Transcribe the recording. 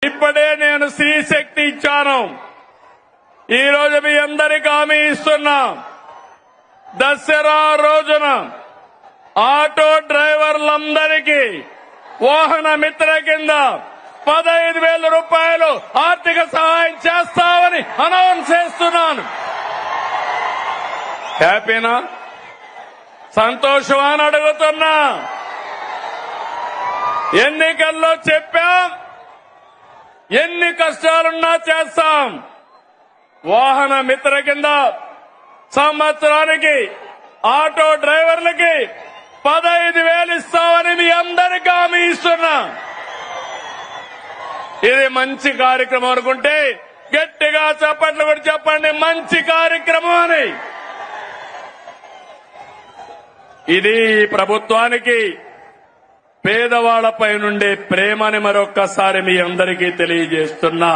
ఇప్పుడే నేను స్త్రీ శక్తి ఇచ్చాను. ఈ రోజు మీ అందరికీ హామీ ఇస్తున్నా, దసరా రోజున ఆటో డ్రైవర్లందరికీ వాహన మిత్ర కింద 15,000 రూపాయలు ఆర్థిక సహాయం చేస్తామని అనౌన్స్ చేస్తున్నాను. హ్యాపీనా? సంతోషమా అని అడుగుతున్నా. ఎన్నికల్లో చెప్పాం, ఎన్ని కష్టాలున్నా చేస్తాం. వాహన మిత్ర కింద సంవత్సరానికి ఆటో డ్రైవర్లకి 15,000 ఇస్తామని మీ అందరికీ హామీ ఇస్తున్నా. ఇది మంచి కార్యక్రమం అనుకుంటే గట్టిగా చప్పట్లు కూడా చెప్పండి, మంచి కార్యక్రమం అని. ఇది ప్రభుత్వానికి పేదవాళ్లపై నుండే ప్రేమని మరొక్కసారి మీ అందరికీ తెలియజేస్తున్నా.